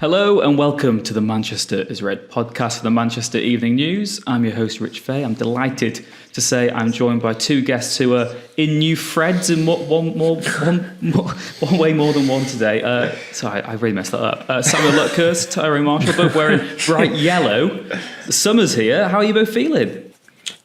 Hello and welcome to the Manchester is Red podcast for the Manchester Evening News. I'm your host, Rich Fay. I'm delighted to say I'm joined by two guests who are in new threads in one way more than one today. Sorry, I really messed that up. Samuel Luckhurst, Tyrone Marshall, both wearing bright yellow. The summer's here. How are you both feeling?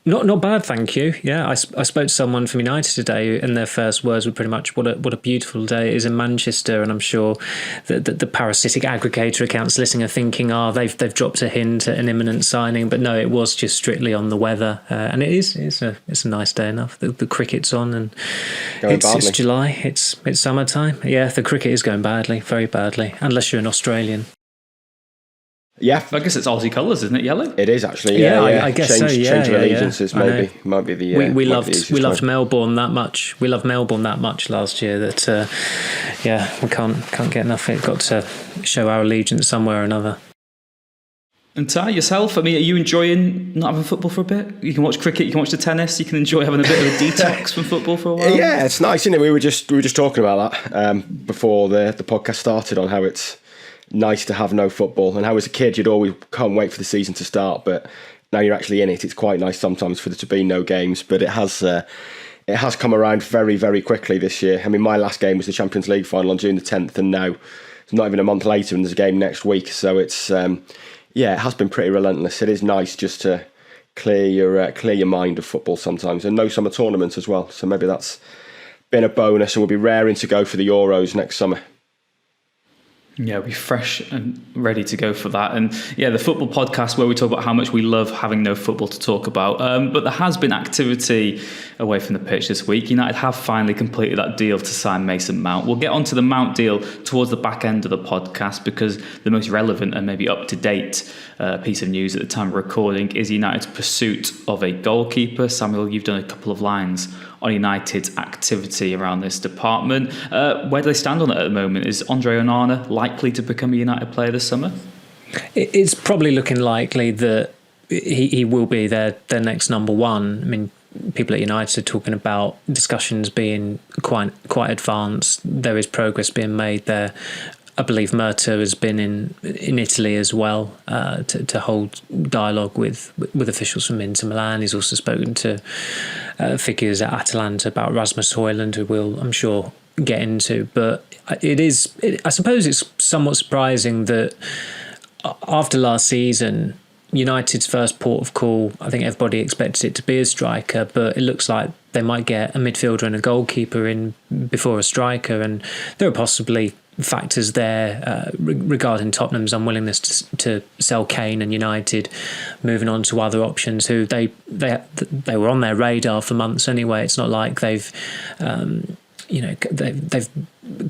Not bad, thank you. Yeah, I spoke to someone from United today, and their first words were pretty much what a beautiful day it is in Manchester. And I'm sure that the parasitic aggregator accounts listening are thinking, they've dropped a hint at an imminent signing, but no, it was just strictly on the weather, and it's a nice day enough. The cricket's on, and it's July. It's summertime. Yeah, the cricket is going badly, very badly, unless you're an Australian. Yeah, I guess it's Aussie colours, isn't it? Yellow. It is actually. Yeah. I guess so. Yeah, change of allegiances maybe might be the. We loved Melbourne that much. We loved Melbourne that much last year that we can't get enough. It got to show our allegiance somewhere or another. And Ty, yourself, I mean, are you enjoying not having football for a bit? You can watch cricket, you can watch the tennis, you can enjoy having a bit of a detox from football for a while. Yeah, it's nice, isn't it? We were just talking about that before the podcast started, on how it's nice to have no football, and how as a kid you'd always can't wait for the season to start, but now you're actually in it. It's quite nice sometimes for there to be no games, but it has come around very, very quickly this year. I mean, my last game was the Champions League final on June the 10th, and now it's not even a month later and there's a game next week, so it's it has been pretty relentless. It is nice just to clear your mind of football sometimes, and no summer tournaments as well, so maybe that's been a bonus, and we'll be raring to go for the Euros next summer. Yeah, we're fresh and ready to go for that. And yeah, the football podcast where we talk about how much we love having no football to talk about. But there has been activity away from the pitch this week. United have finally completed that deal to sign Mason Mount. We'll get onto the Mount deal towards the back end of the podcast, because the most relevant and maybe up-to-date piece of news at the time of recording is United's pursuit of a goalkeeper. Samuel, you've done a couple of lines on United's activity around this department. Where do they stand on it at the moment? Is Andre Onana likely to become a United player this summer? It's probably looking likely that he will be their next number one. I mean, people at United are talking about discussions being quite advanced. There is progress being made there. I believe Murta has been in Italy as well to hold dialogue with officials from Inter Milan. He's also spoken to figures at Atalanta about Rasmus Hojlund, who we'll, I'm sure, get into. But I suppose it's somewhat surprising that after last season, United's first port of call, I think everybody expected it to be a striker, but it looks like they might get a midfielder and a goalkeeper in before a striker, and there are possibly factors there regarding Tottenham's unwillingness to sell Kane, and United moving on to other options who they were on their radar for months anyway. It's not like they've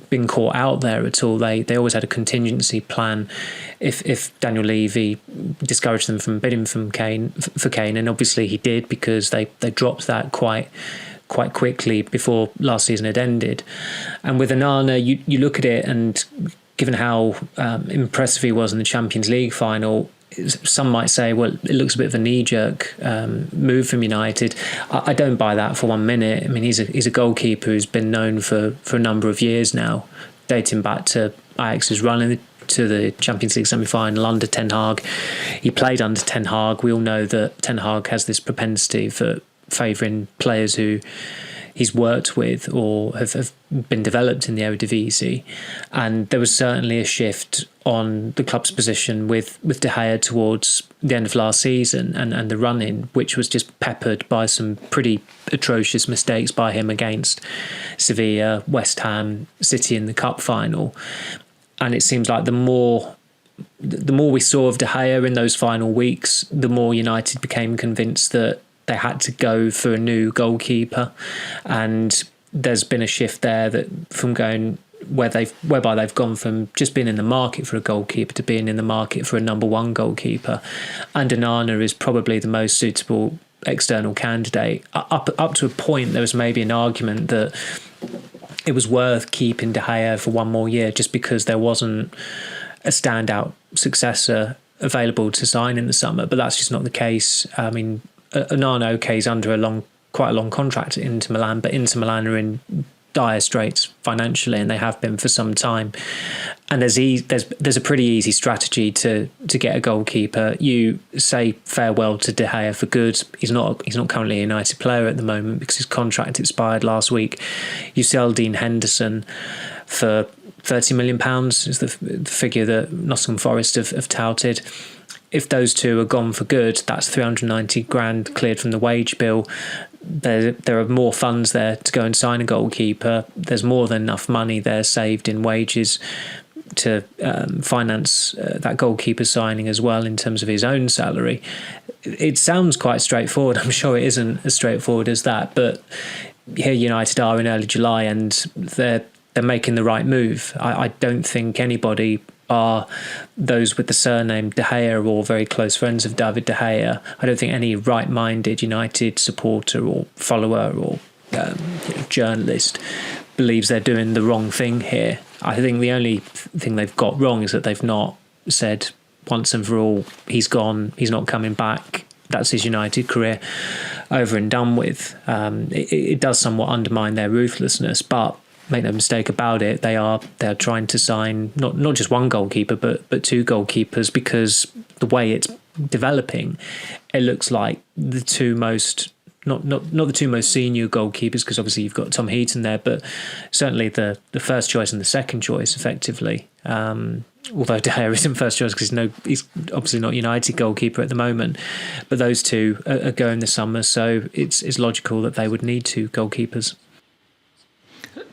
been caught out there at all. They always had a contingency plan if Daniel Levy discouraged them from bidding for Kane, and obviously he did, because they dropped that quite quickly before last season had ended. And with Onana, you look at it, and given how impressive he was in the Champions League final, some might say, well, it looks a bit of a knee-jerk move from United. I don't buy that for 1 minute. I mean, he's a goalkeeper who's been known for a number of years now, dating back to Ajax's run to the Champions League semi-final under Ten Hag. He played under Ten Hag. We all know that Ten Hag has this propensity for favouring players who he's worked with or have been developed in the Eredivisie, and there was certainly a shift on the club's position with De Gea towards the end of last season and the run-in, which was just peppered by some pretty atrocious mistakes by him against Sevilla, West Ham, City in the cup final. And it seems like the more we saw of De Gea in those final weeks, the more United became convinced that they had to go for a new goalkeeper, and there's been a shift there that from going whereby they've gone from just being in the market for a goalkeeper to being in the market for a number one goalkeeper, and Onana is probably the most suitable external candidate. Up to a point, there was maybe an argument that it was worth keeping De Gea for one more year just because there wasn't a standout successor available to sign in the summer, but that's just not the case. I mean, Onana, he's under quite a long contract at Inter Milan, but Inter Milan are in dire straits financially, and they have been for some time. And there's a pretty easy strategy to get a goalkeeper. You say farewell to De Gea for good. He's not currently a United player at the moment because his contract expired last week. You sell Dean Henderson for £30 million is the figure that Nottingham Forest have touted. If those two are gone for good, that's 390 grand cleared from the wage bill. There are more funds there to go and sign a goalkeeper. There's more than enough money there saved in wages to finance that goalkeeper signing as well in terms of his own salary. It sounds quite straightforward. I'm sure it isn't as straightforward as that, but here United are in early July and they're making the right move. I don't think anybody, are those with the surname De Gea or very close friends of David De Gea, I don't think any right-minded United supporter or follower or journalist believes they're doing the wrong thing here. I think the only thing they've got wrong is that they've not said once and for all, he's gone, he's not coming back, that's his United career over and done with. It does somewhat undermine their ruthlessness, but make no mistake about it, they're trying to sign not just one goalkeeper but two goalkeepers, because the way it's developing, it looks like the two most not the two most senior goalkeepers, because obviously you've got Tom Heaton there, but certainly the first choice and the second choice effectively. Although De Gea isn't first choice because he's obviously not United goalkeeper at the moment, but those two are going this summer, so it's logical that they would need two goalkeepers.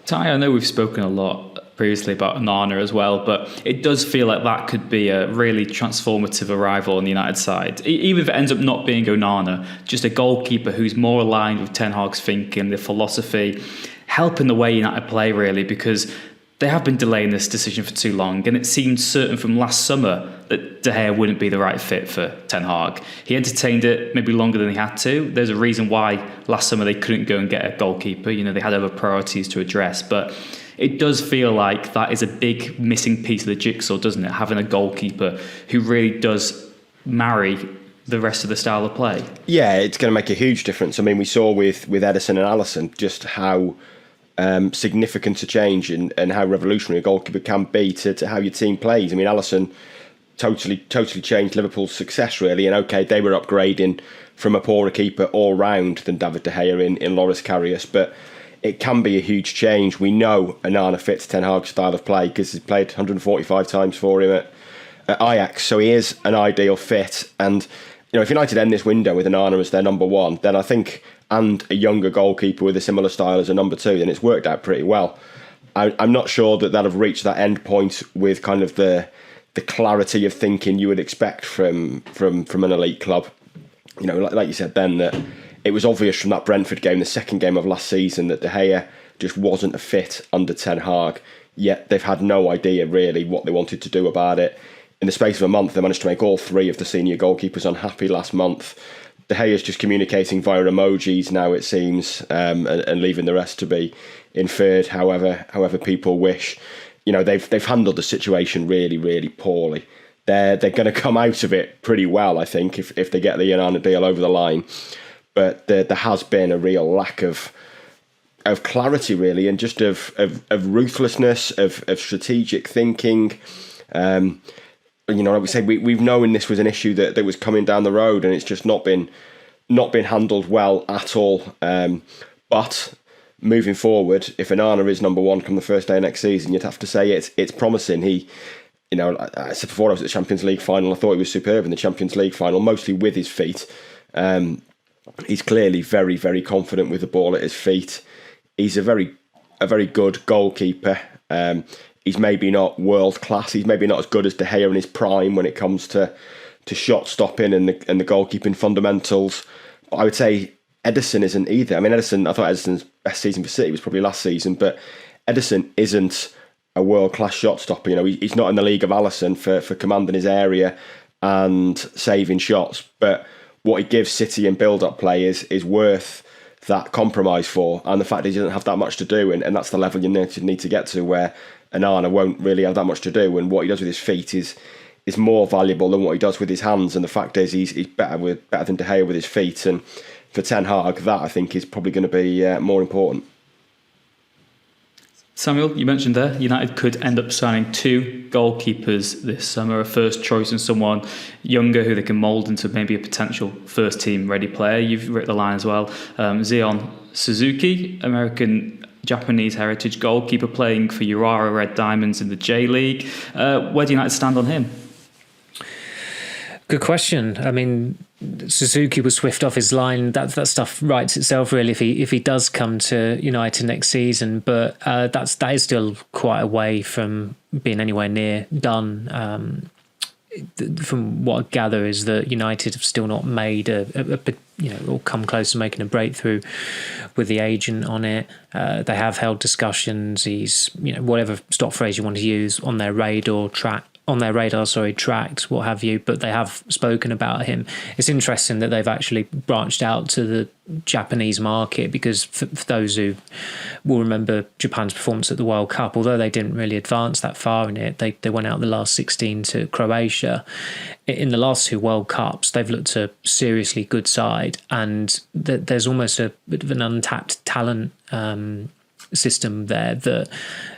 Ty, I know we've spoken a lot previously about Onana as well, but it does feel like that could be a really transformative arrival on the United side. Even if it ends up not being Onana, just a goalkeeper who's more aligned with Ten Hag's thinking, the philosophy, helping the way United play really, because they have been delaying this decision for too long, and it seemed certain from last summer that De Gea wouldn't be the right fit for Ten Hag. He entertained it maybe longer than he had to. There's a reason why last summer they couldn't go and get a goalkeeper. They had other priorities to address, but it does feel like that is a big missing piece of the jigsaw, doesn't it? Having a goalkeeper who really does marry the rest of the style of play. Yeah, it's going to make a huge difference. I mean, we saw with Ederson and Alisson just how significant a change and how revolutionary a goalkeeper can be to how your team plays. I mean, Alisson totally changed Liverpool's success really, and okay, they were upgrading from a poorer keeper all round than David De Gea in Loris Karius, but it can be a huge change. We know Onana fits Ten Hag's style of play because he's played 145 times for him at Ajax, so he is an ideal fit. And if United end this window with Onana as their number one, then I think, and a younger goalkeeper with a similar style as a number two, then it's worked out pretty well. I'm not sure that they'll have reached that end point with kind of the clarity of thinking you would expect from an elite club. Like you said then, that it was obvious from that Brentford game, the second game of last season, that De Gea just wasn't a fit under Ten Hag, yet they've had no idea really what they wanted to do about it. In the space of a month, they managed to make all three of the senior goalkeepers unhappy last month. De Gea is just communicating via emojis now, it seems, and leaving the rest to be inferred however people wish. They've handled the situation really, really poorly. They're going to come out of it pretty well, I think, if they get the Onana deal over the line. But there has been a real lack of clarity, really, and just of ruthlessness, of strategic thinking. Like we said, we've known this was an issue that was coming down the road, and it's just not been handled well at all. But moving forward, if Onana is number one come the first day of next season, you'd have to say it's promising. I said before I was at the Champions League final, I thought he was superb in the Champions League final, mostly with his feet. He's clearly very, very confident with the ball at his feet. He's a very good goalkeeper. He's maybe not world class. He's maybe not as good as De Gea in his prime when it comes to shot stopping and the goalkeeping fundamentals. But I would say Ederson isn't either. I mean, I thought Ederson's best season for City was probably last season, but Ederson isn't a world class shot stopper. He's not in the league of Alisson for commanding his area and saving shots. But what he gives City in build-up play is worth that compromise for, and the fact that he doesn't have that much to do, and that's the level you need to get to, where Onana won't really have that much to do, and what he does with his feet is more valuable than what he does with his hands. And the fact is he's better than De Gea with his feet, and for Ten Hag that I think is probably going to be more important. Samuel, you mentioned there, United could end up signing 2 goalkeepers this summer, a first choice and someone younger who they can mould into maybe a potential first team ready player. You've written the line as well. Zion Suzuki, American Japanese heritage goalkeeper playing for Urawa Red Diamonds in the J League. Where do United stand on him? Good question. I mean, Suzuki was swift off his line. That stuff writes itself really if he does come to United next season. But that is still quite a way from being anywhere near done. From what I gather is that United have still not made or come close to making a breakthrough with the agent on it. They have held discussions. He's whatever stock phrase you want to use on their radar tracked, what have you, but they have spoken about him. It's interesting that they've actually branched out to the Japanese market, because for those who will remember Japan's performance at the World Cup, although they didn't really advance that far in it, they went out the last 16 to Croatia. In the last 2 World Cups, they've looked a seriously good side, and there's almost a bit of an untapped talent system there that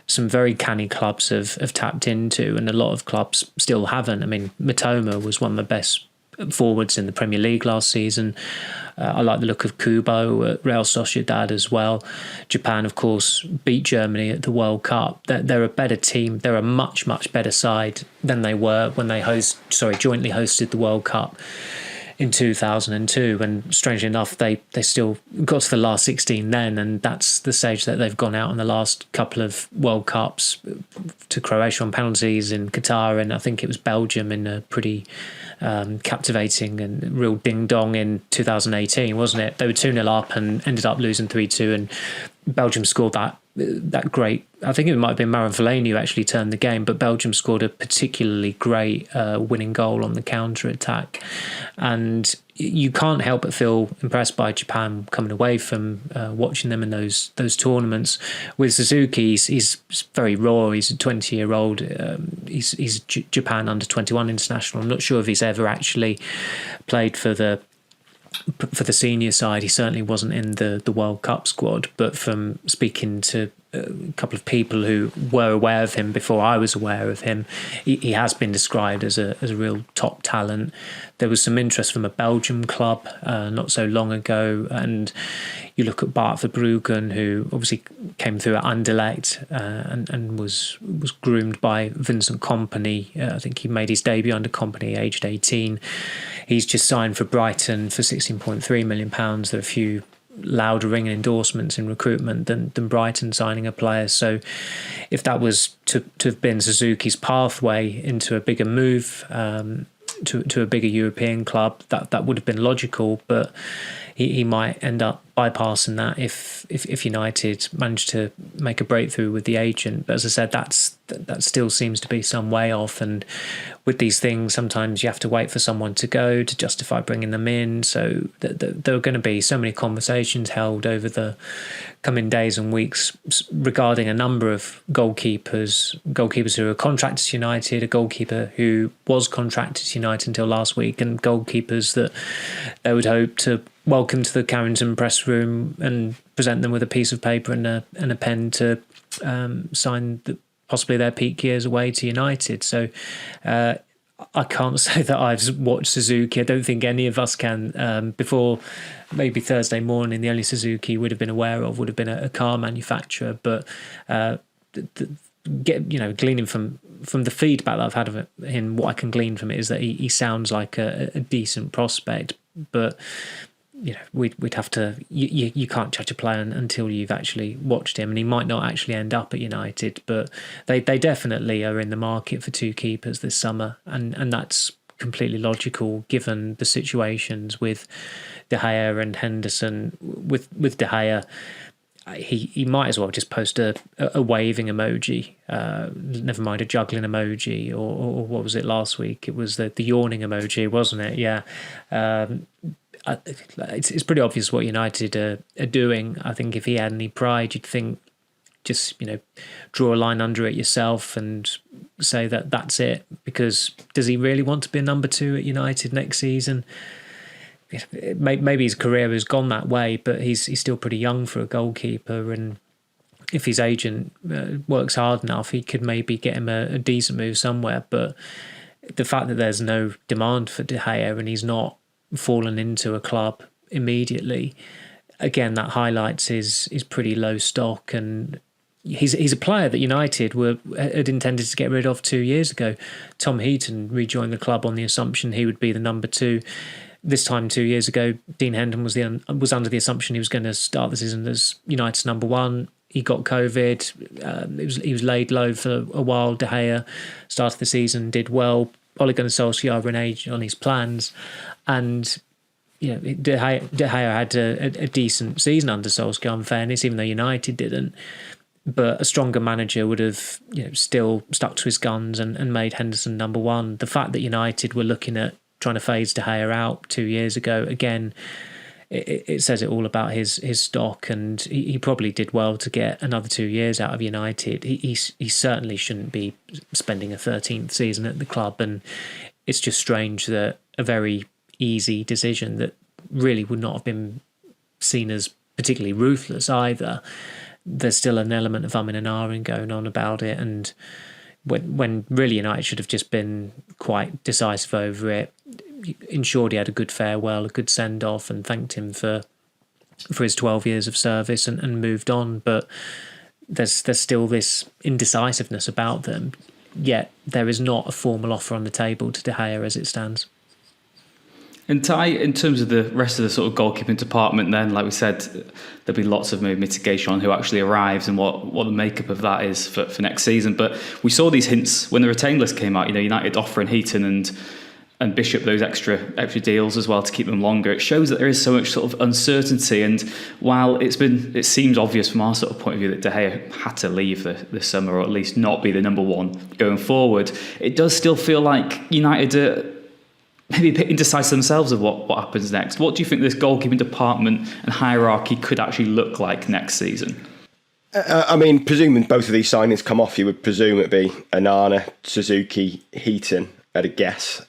some very canny clubs have tapped into, and a lot of clubs still haven't. I mean, Mitoma was one of the best forwards in the Premier League last season. I like the look of Kubo at Real Sociedad as well. Japan, of course, beat Germany at the World Cup. They're a better team. They're a much, much better side than they were when they jointly hosted the World Cup in 2002, and strangely enough they still got to the last 16 then, and that's the stage that they've gone out in the last couple of World Cups, to Croatia on penalties, in Qatar, and I think it was Belgium in a pretty captivating and real ding-dong in 2018, wasn't it? They were 2-0 up and ended up losing 3-2, and Belgium scored that great, I think it might have been Marouane Fellaini who actually turned the game, but Belgium scored a particularly great winning goal on the counter-attack. And you can't help but feel impressed by Japan coming away from watching them in those tournaments. With Suzuki, he's very raw. He's a 20-year-old. He's Japan under-21 international. I'm not sure if he's ever actually played for the senior side. He certainly wasn't in the World Cup squad, but from speaking to a couple of people who were aware of him before I was aware of him, he has been described as a real top talent. There was some interest from a Belgium club not so long ago, and you look at Bart Verbruggen, who obviously came through at Anderlecht and was groomed by Vincent Kompany. I think he made his debut under Kompany aged 18. He's just signed for Brighton for £16.3 million. There are a few louder ringing endorsements in recruitment than Brighton signing a player. So if that was to have been Suzuki's pathway into a bigger move to a bigger European club, that would have been logical, but he might end up bypassing that if United manage to make a breakthrough with the agent. But as I said, that still seems to be some way off, and with these things sometimes you have to wait for someone to go to justify bringing them in. So there are going to be so many conversations held over the coming days and weeks regarding a number of goalkeepers who are contracted to United, a goalkeeper who was contracted to United until last week, and goalkeepers that they would hope to welcome to the Carrington press room and present them with a piece of paper and a pen to sign possibly their peak years away to United. So I can't say that I've watched Suzuki. I don't think any of us can. Before maybe Thursday morning, the only Suzuki would have been aware of would have been a car manufacturer. But gleaning from the feedback that I've had of him, what I can glean from it is that he sounds like a decent prospect. But we'd have to. You can't judge a player until you've actually watched him, and he might not actually end up at United, but they definitely are in the market for 2 keepers this summer, and that's completely logical given the situations with De Gea and Henderson. With De Gea, he might as well just post a waving emoji, never mind a juggling emoji, or what was it last week? It was the yawning emoji, wasn't it? Yeah. It's pretty obvious what United are doing. I think if he had any pride, you'd think just draw a line under it yourself and say that that's it. Because does he really want to be a number 2 at United next season? Maybe his career has gone that way, but he's still pretty young for a goalkeeper, and if his agent works hard enough, he could maybe get him a decent move somewhere. But the fact that there's no demand for De Gea and he's not fallen into a club immediately, again, that highlights his pretty low stock. And he's a player that United had intended to get rid of 2 years ago. Tom Heaton rejoined the club on the assumption he would be the number 2. This time 2 years ago, Dean Hendon was under the assumption he was going to start the season as United's number 1. He got COVID. He was laid low for a while. De Gea started the season, did well. Ole Gunnar Solskjaer reneged on his plans, and De Gea had a decent season under Solskjaer, in fairness, even though United didn't. But a stronger manager would have still stuck to his guns and made Henderson number 1. The fact that United were looking at trying to phase De Gea out 2 years ago, again, it says it all about his stock, and he probably did well to get another 2 years out of United. He certainly shouldn't be spending a 13th season at the club, and it's just strange that a very easy decision that really would not have been seen as particularly ruthless either, there's still an element of umming and ahhing going on about it, and when really United should have just been quite decisive over it, ensured he had a good farewell, a good send-off, and thanked him for his 12 years of service and moved on. But there's still this indecisiveness about them, yet there is not a formal offer on the table to De Gea as it stands. And Ty, in terms of the rest of the sort of goalkeeping department, then, like we said, there'll be lots of mitigation on who actually arrives and what the makeup of that is for next season. But we saw these hints when the retained list came out. United offering Heaton and Bishop those extra deals as well to keep them longer. It shows that there is so much sort of uncertainty. And while it seems obvious from our sort of point of view that De Gea had to leave this summer, or at least not be the number 1 going forward, it does still feel like United are maybe a bit indecisive themselves of what happens next. What do you think this goalkeeping department and hierarchy could actually look like next season? Presuming both of these signings come off, you would presume it'd be Onana, Suzuki, Heaton, at a guess.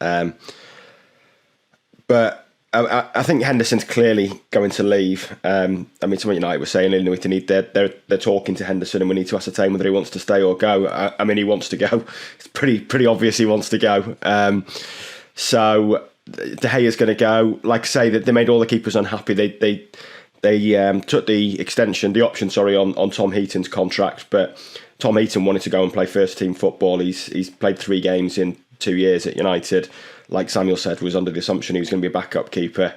But I think Henderson's clearly going to leave. Something United was saying, they're talking to Henderson, and we need to ascertain whether he wants to stay or go. He wants to go. It's pretty obvious he wants to go. So De Gea's going to go. Like I say, that they made all the keepers unhappy. They took the option on Tom Heaton's contract, but Tom Heaton wanted to go and play first team football. He's played 3 games in 2 years at United. Like Samuel said, was under the assumption he was going to be a backup keeper.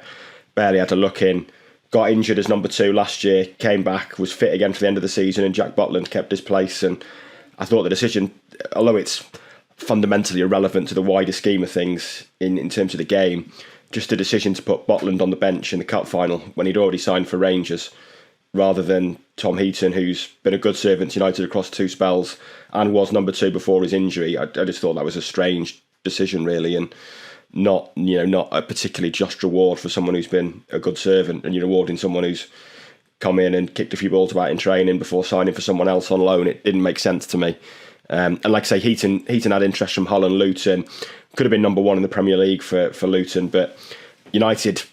Barely had a look in. Got injured as number 2 last year. Came back, was fit again for the end of the season, and Jack Butland kept his place. And I thought the decision, although it's fundamentally irrelevant to the wider scheme of things in terms of the game, just the decision to put Butland on the bench in the cup final when he'd already signed for Rangers, rather than Tom Heaton, who's been a good servant to United across 2 spells and was number 2 before his injury. I just thought that was a strange decision, really, and not a particularly just reward for someone who's been a good servant, and you're rewarding someone who's come in and kicked a few balls about in training before signing for someone else on loan. It didn't make sense to me. And like I say, Heaton had interest from Hull and Luton. Could have been number 1 in the Premier League for Luton, but United,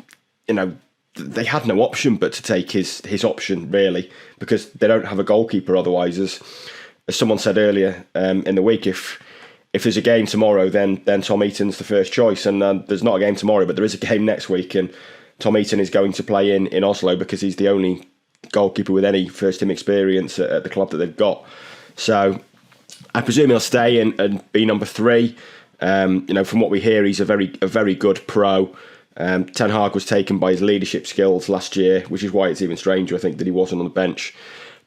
they had no option but to take his option, really, because they don't have a goalkeeper otherwise. As someone said earlier in the week, if there's a game tomorrow, then Tom Heaton's the first choice. And there's not a game tomorrow, but there is a game next week, and Tom Heaton is going to play in Oslo because he's the only goalkeeper with any first team experience at the club that they've got. So I presume he'll stay and be number 3. From what we hear, he's a very good pro. Ten Hag was taken by his leadership skills last year, which is why it's even stranger, I think, that he wasn't on the bench.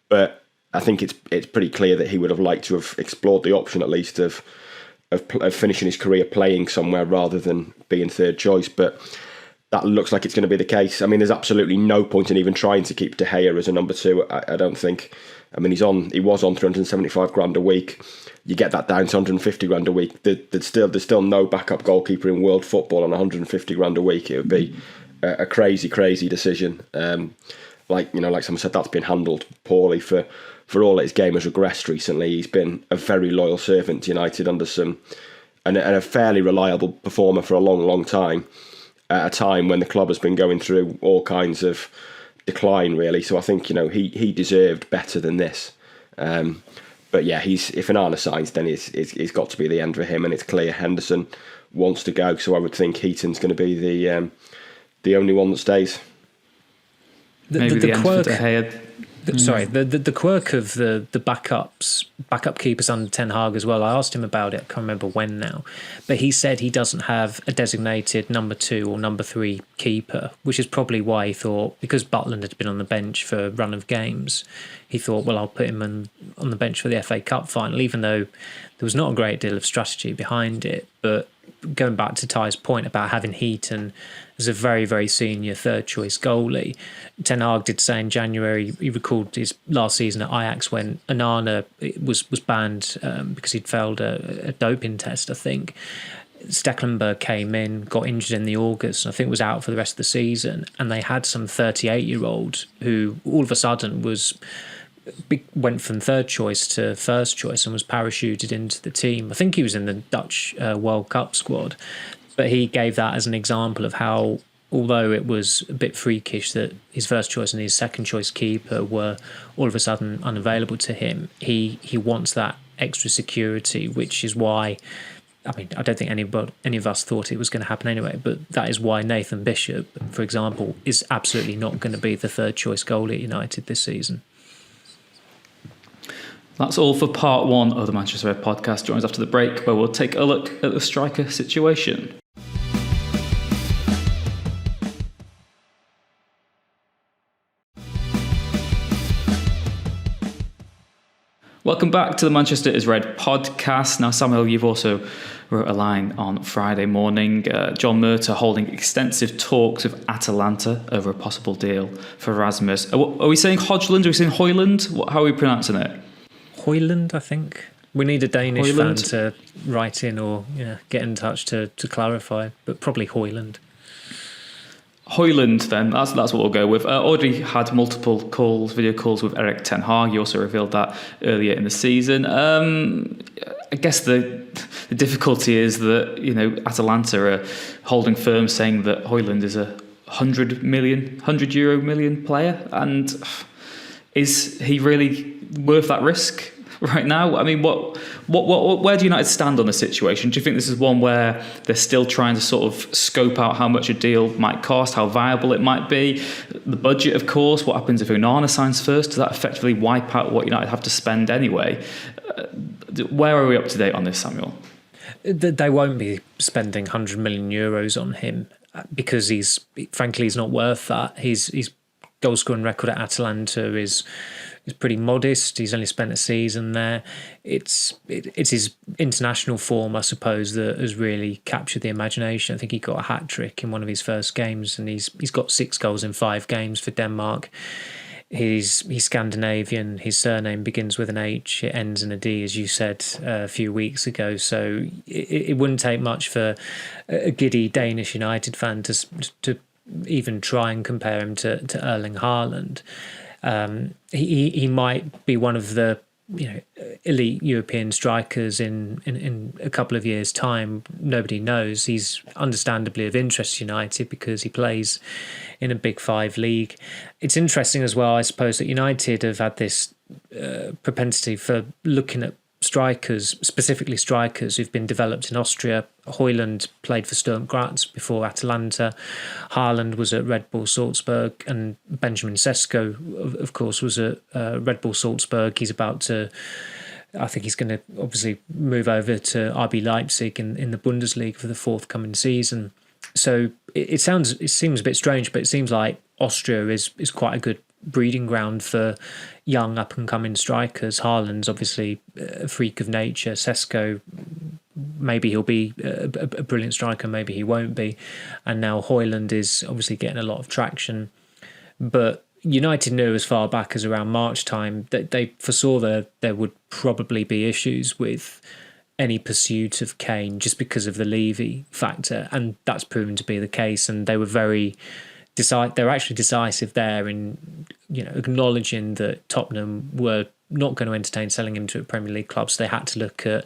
But I think it's pretty clear that he would have liked to have explored the option, at least, of finishing his career playing somewhere rather than being third choice. But that looks like it's going to be the case. There's absolutely no point in even trying to keep De Gea as a number 2. I don't think. He was on 375 grand a week. You get that down to 150 grand a week. There's still no backup goalkeeper in world football on 150 grand a week. It would be a crazy decision. Like someone said, that's been handled poorly for all that his game has regressed recently. He's been a very loyal servant to United under and a fairly reliable performer for a long time, at a time when the club has been going through all kinds of decline, really. So I think he deserved better than this. But yeah, if Onana signs, then it's got to be the end for him, and it's clear Henderson wants to go. So I would think Heaton's going to be the only one that stays. Maybe the end for De Gea. The quirk of the backup keepers under Ten Hag as well. I asked him about it. I can't remember when now, but he said he doesn't have a designated number 2 or number 3 keeper, which is probably why he thought, because Butland had been on the bench for a run of games, he thought, well, I'll put him on the bench for the FA Cup final, even though there was not a great deal of strategy behind it. But going back to Ty's point about having Heaton as a very, very senior third choice goalie, Ten Hag did say in January, he recalled his last season at Ajax when Onana was banned because he'd failed a doping test, I think. Stecklenburg came in, got injured in the August, and I think was out for the rest of the season. And they had some 38-year-old who all of a sudden went from third choice to first choice and was parachuted into the team. I think he was in the Dutch World Cup squad. But he gave that as an example of how, although it was a bit freakish that his first choice and his second choice keeper were all of a sudden unavailable to him, he wants that extra security, which is why, I mean, I don't think any of us thought it was going to happen anyway, but that is why Nathan Bishop, for example, is absolutely not going to be the third choice goalie at United this season. That's all for part 1 of the Manchester Red podcast. Join us after the break, where we'll take a look at the striker situation. Welcome back to the Manchester is Red podcast. Now, Samuel, you've also wrote a line on Friday morning. John Murtough holding extensive talks with Atalanta over a possible deal for Rasmus. Are we saying Hojlund? Are we saying Hojlund? How are we pronouncing it? Hojlund, I think. We need a Danish fan to write in or get in touch to clarify, but probably Hojlund. Hojlund, then, that's what we'll go with. Already had multiple video calls with Erik Ten Hag. He also revealed that earlier in the season. I guess the difficulty is that, Atalanta are holding firm saying that Hojlund is a 100 euro million player. And is he really worth that risk right now? I mean, where do United stand on the situation? Do you think this is one where they're still trying to sort of scope out how much a deal might cost, how viable it might be? The budget, of course. What happens if Onana signs first? Does that effectively wipe out what United have to spend anyway? Where are we up to date on this, Samuel? They won't be spending 100 million euros on him because he's not worth that. His goal scoring record at Atalanta is pretty modest. He's only spent a season there. It's his international form, I suppose, that has really captured the imagination. I think he got a hat-trick in one of his first games, and he's got 6 goals in 5 games for Denmark. He's Scandinavian. His surname begins with an H. It ends in a D, as you said a few weeks ago. So it wouldn't take much for a giddy Danish United fan to even try and compare him to Erling Haaland. He might be one of the elite European strikers in a couple of years' time. Nobody knows. He's understandably of interest to United because he plays in a Big 5 league. It's interesting as well, I suppose, that United have had this propensity for looking at strikers, specifically strikers who've been developed in Austria. Hojlund played for Sturm Graz before Atalanta. Haaland was at Red Bull Salzburg, and Benjamin Sesko, of course, was at Red Bull Salzburg. I think he's going to obviously move over to RB Leipzig in the Bundesliga for the forthcoming season. So it seems a bit strange, but it seems like Austria is quite a good breeding ground for young up-and-coming strikers. Haaland's obviously a freak of nature. Sesko, maybe he'll be a brilliant striker, maybe he won't be. And now Hojlund is obviously getting a lot of traction. But United knew as far back as around March time that they foresaw that there would probably be issues with any pursuit of Kane just because of the Levy factor. And that's proven to be the case. And they were they're actually decisive there in acknowledging that Tottenham were not going to entertain selling him to a Premier League club, so they had to look at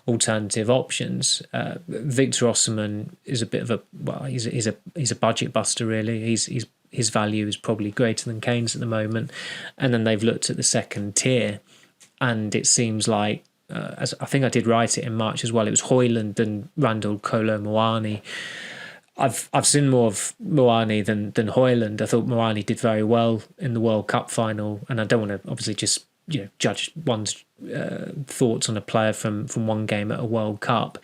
alternative options. Victor Osimhen is a bit of he's a budget buster really. His value is probably greater than Kane's at the moment, and then they've looked at the second tier. and it seems like, as I think I did write it in March as well, it was Hojlund and Randall Kolo Muani. I've seen more of Muani than Hojlund. I thought Muani did very well in the World Cup final, and I don't want to obviously just judge one's thoughts on a player from one game at a World Cup,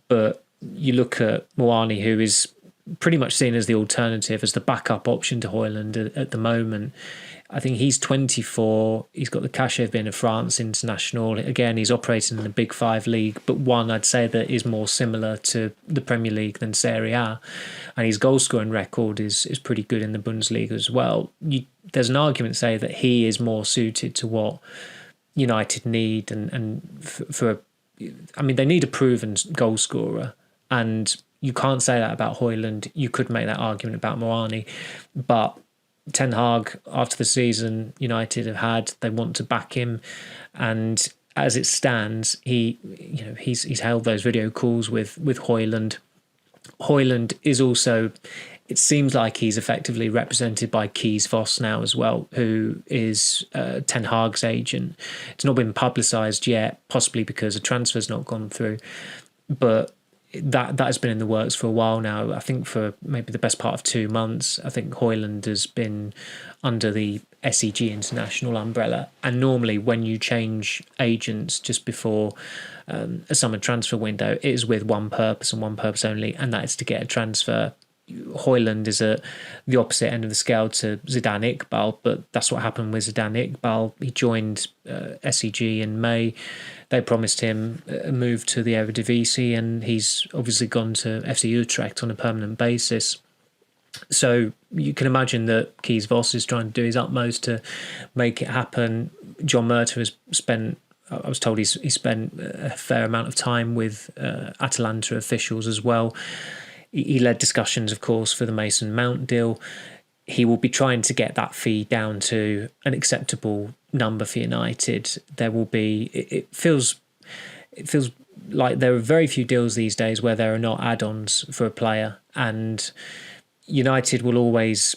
but you look at Muani, who is pretty much seen as the alternative, as the backup option to Hojlund at the moment. I think he's 24. He's got the cachet of being a France international. Again, he's operating in the Big Five league, but one I'd say that is more similar to the Premier League than Serie A. And his goal scoring record is pretty good in the Bundesliga as well. There's an argument to say that he is more suited to what United need, and they need a proven goal scorer, and you can't say that about Hojlund. You could make that argument about Muani, but Ten Hag, after the season United have had, they want to back him, and as it stands, he's held those video calls with Hojlund. Hojlund is also, it seems like he's effectively represented by Kees Vos now as well, who is Ten Hag's agent. It's not been publicised yet, possibly because a transfer's not gone through, but that has been in the works for a while now. I think for maybe the best part of 2 months. I think Hojlund has been under the SEG International umbrella. And normally when you change agents just before a summer transfer window, it is with one purpose and one purpose only, and that is to get a transfer. Hojlund is at the opposite end of the scale to Zidane Iqbal, but that's what happened with Zidane Iqbal. He joined SEG in May. They promised him a move to the Eredivisie, and he's obviously gone to FC Utrecht on a permanent basis. So you can imagine that Kees Vos is trying to do his utmost to make it happen. John Murta has spent, I was told he spent a fair amount of time with Atalanta officials as well. He led discussions, of course, for the Mason Mount deal. He will be trying to get that fee down to an acceptable number for United. There will be, it feels like there are very few deals these days where there are not add-ons for a player, and United will always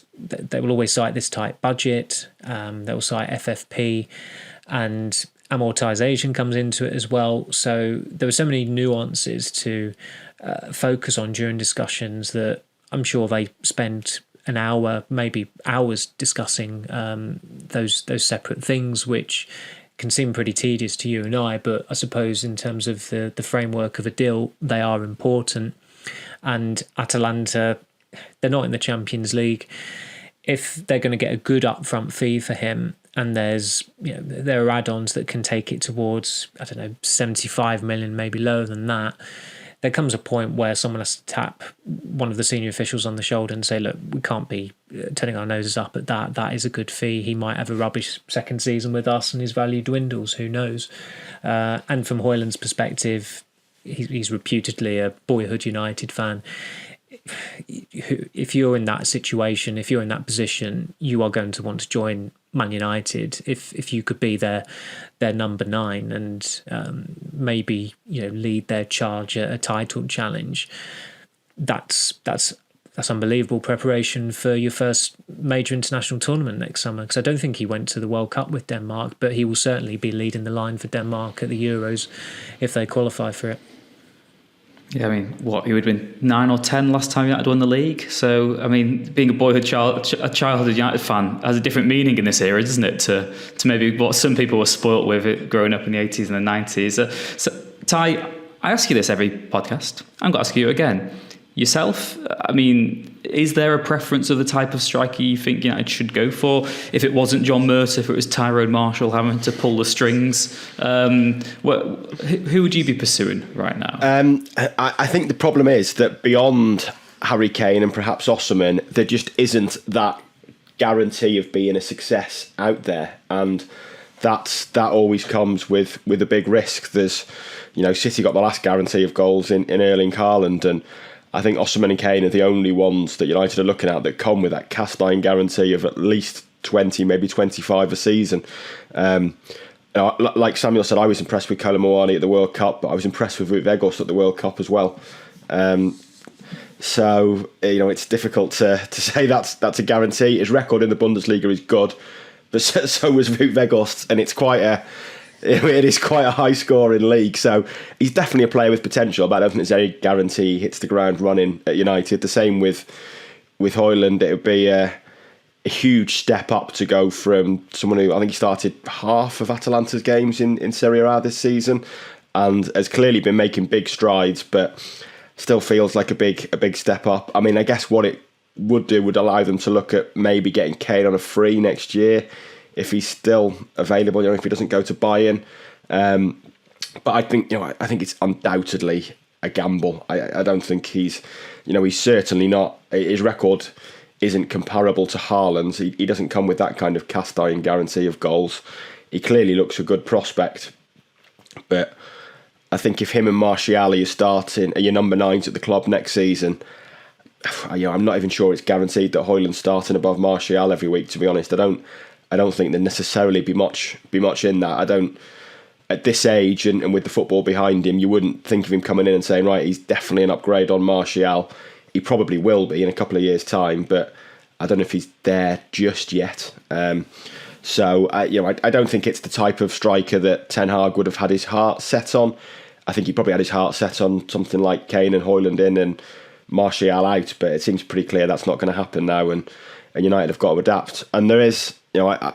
cite this tight budget. They will cite FFP, and amortization comes into it as well. So there were so many nuances to focus on during discussions that I'm sure they spent an hour, maybe hours, discussing those separate things, which can seem pretty tedious to you and I, but I suppose in terms of the framework of a deal, they are important. And Atalanta, they're not in the Champions League. If they're going to get a good upfront fee for him, and there are add-ons that can take it towards, 75 million, maybe lower than that, there comes a point where someone has to tap one of the senior officials on the shoulder and say, look, we can't be turning our noses up at that. That is a good fee. He might have a rubbish second season with us and his value dwindles. Who knows? And from Hojlund's perspective, he's reputedly a boyhood United fan. If you're in that situation, if you're in that position, you are going to want to join Man United if you could be their number 9 and maybe lead their charge at a title challenge. That's unbelievable preparation for your first major international tournament next summer, because I don't think he went to the World Cup with Denmark, but he will certainly be leading the line for Denmark at the Euros if they qualify for it. Yeah, he would have been 9 or 10 last time United won the league. So, being a boyhood childhood United fan has a different meaning in this era, doesn't it? To maybe what some people were spoilt with it growing up in the 80s and the 90s. So, Ty, I ask you this every podcast. I'm going to ask you again. Yourself, is there a preference of the type of striker you think United should go for? If it wasn't John Murta, if it was Tyrone Marshall having to pull the strings, who would you be pursuing right now? I think the problem is that beyond Harry Kane and perhaps Osimhen, there just isn't that guarantee of being a success out there, and that always comes with a big risk. There's, City got the last guarantee of goals in Erling Haaland, and I think Osimhen and Kane are the only ones that United are looking at that come with that cast iron guarantee of at least 20, maybe 25 a season. Like Samuel said, I was impressed with Kolo Muani at the World Cup, but I was impressed with Wout Weghorst at the World Cup as well. So it's difficult to say that's a guarantee. His record in the Bundesliga is good, but so was Wout Weghorst, and it's quite it is quite a high scoring league. So he's definitely a player with potential, but I don't think there's any guarantee he hits the ground running at United. The same with Hojlund. It would be a huge step up to go from someone who, I think he started half of Atalanta's games in Serie A this season and has clearly been making big strides, but still feels like a big step up. I mean, I guess what it would allow them to look at maybe getting Kane on a free next year if he's still available, if he doesn't go to Bayern. But I think it's undoubtedly a gamble. I don't think he's certainly not. His record isn't comparable to Haaland's. He doesn't come with that kind of cast iron guarantee of goals. He clearly looks a good prospect, but I think if him and Martial are your number 9s at the club next season, I'm not even sure it's guaranteed that Hojlund's starting above Martial every week. To be honest, I don't think there'd necessarily be much in that. I don't, at this age and with the football behind him, you wouldn't think of him coming in and saying, right, he's definitely an upgrade on Martial. He probably will be in a couple of years' time, but I don't know if he's there just yet. So I don't think it's the type of striker that Ten Hag would have had his heart set on. I think he probably had his heart set on something like Kane and Hojlund in and Martial out, but it seems pretty clear that's not going to happen now, and United have got to adapt. And there is, I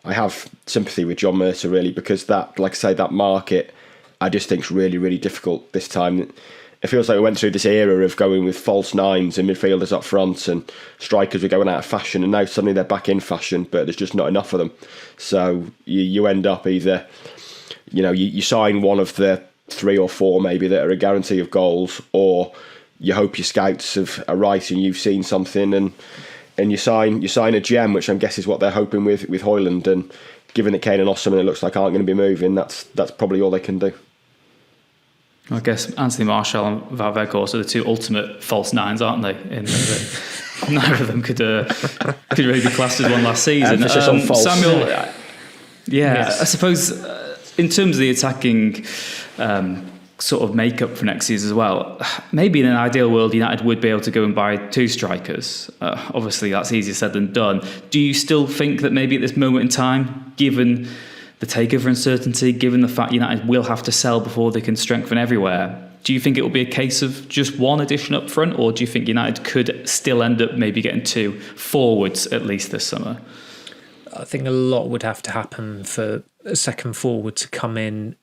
have sympathy with John Mercer really, because that, like I say, that market I just think is really, really difficult this time. It feels like we went through this era of going with false nines and midfielders up front, and strikers were going out of fashion, and now suddenly they're back in fashion, but there's just not enough of them. So you end up either, you sign one of the 3 or 4 maybe that are a guarantee of goals, or you hope your scouts are right and you've seen something, and you sign a gem, which I guess is what they're hoping with Hojlund. And given that Kane and Osimhen, it looks like aren't going to be moving, that's probably all they can do. I guess Anthony Martial and Valverde are the 2 ultimate false 9s, aren't they? Neither of them could really be classed as one last season. Samuel, yes. I suppose in terms of the attacking sort of makeup for next season as well, maybe in an ideal world United would be able to go and buy 2 strikers. Obviously that's easier said than done. Do you still think that maybe at this moment in time, given the takeover uncertainty, given the fact United will have to sell before they can strengthen everywhere, do you think it will be a case of just one addition up front, or do you think United could still end up maybe getting 2 forwards at least this summer? I think a lot would have to happen for a second forward to come in.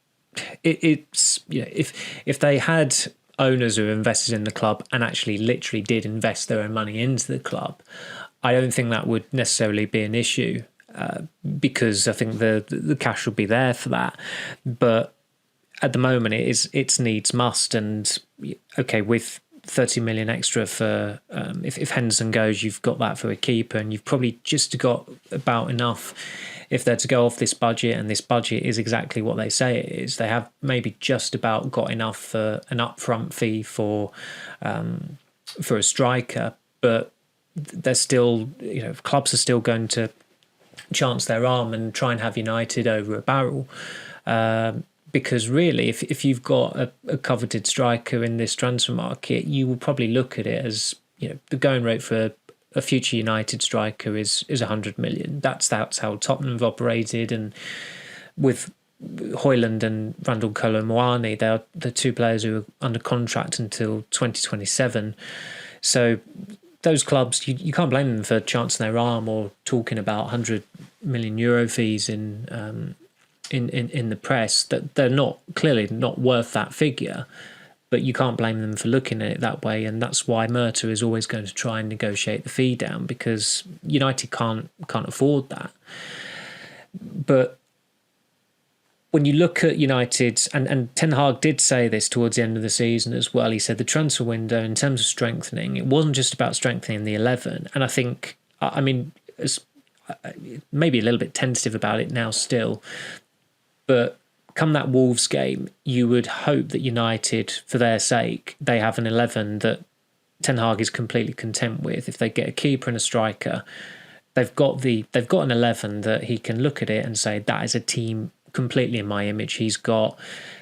It's if they had owners who invested in the club and actually literally did invest their own money into the club, I don't think that would necessarily be an issue, because I think the cash would be there for that. But at the moment, it's needs must, and okay, with 30 million extra for if Henderson goes, you've got that for a keeper, and you've probably just got about enough if they're to go off this budget, and this budget is exactly what they say it is. They have maybe just about got enough for an upfront fee for a striker, but they're still, clubs are still going to chance their arm and try and have United over a barrel. Because really, if you've got a coveted striker in this transfer market, you will probably look at it as, the going rate for a future United striker is 100 million. That's how Tottenham have operated, and with Hojlund and Randall Kolo Muani, they're the 2 players who are under contract until 2027. So those clubs, you can't blame them for chancing their arm or talking about 100 million euro fees in the press. That they're clearly not worth that figure. But you can't blame them for looking at it that way, and that's why Murta is always going to try and negotiate the fee down, because United can't afford that. But when you look at United, and Ten Hag did say this towards the end of the season as well, he said the transfer window, in terms of strengthening, it wasn't just about strengthening the 11. And I think, maybe a little bit tentative about it now still, but come that Wolves game, you would hope that United, for their sake, they have an 11 that Ten Hag is completely content with. If they get a keeper and a striker, they've got an 11 that he can look at it and say, that is a team completely in my image. He's got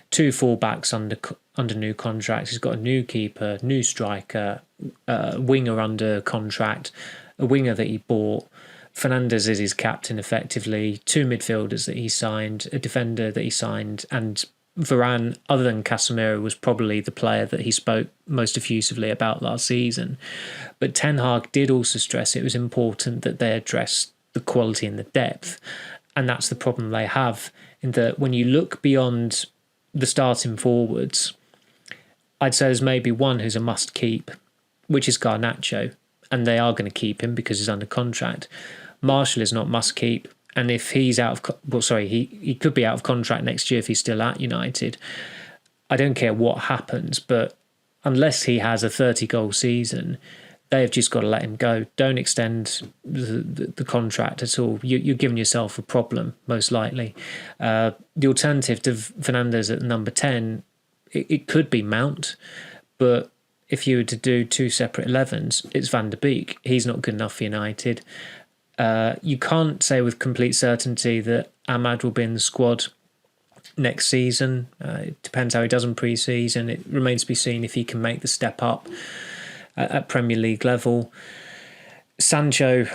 2 fullbacks under new contracts. He's got a new keeper, new striker, winger under contract, a winger that he bought Fernandes is his captain effectively, 2 midfielders that he signed, a defender that he signed, and Varane, other than Casemiro, was probably the player that he spoke most effusively about last season. But Ten Hag did also stress it was important that they address the quality and the depth. And that's the problem they have, in that when you look beyond the starting forwards, I'd say there's maybe one who's a must keep, which is Garnacho. And they are going to keep him because he's under contract. Marshall is not must keep. And if he's he could be out of contract next year if he's still at United. I don't care what happens, but unless he has a 30-goal season, they have just got to let him go. Don't extend the contract at all. You're giving yourself a problem, most likely. The alternative to Fernandes at number 10, it could be Mount, but if you were to do 2 separate 11s, it's Van der Beek. He's not good enough for United. You can't say with complete certainty that Ahmad will be in the squad next season. It depends how he does in pre-season. It remains to be seen if he can make the step up at Premier League level. Sancho,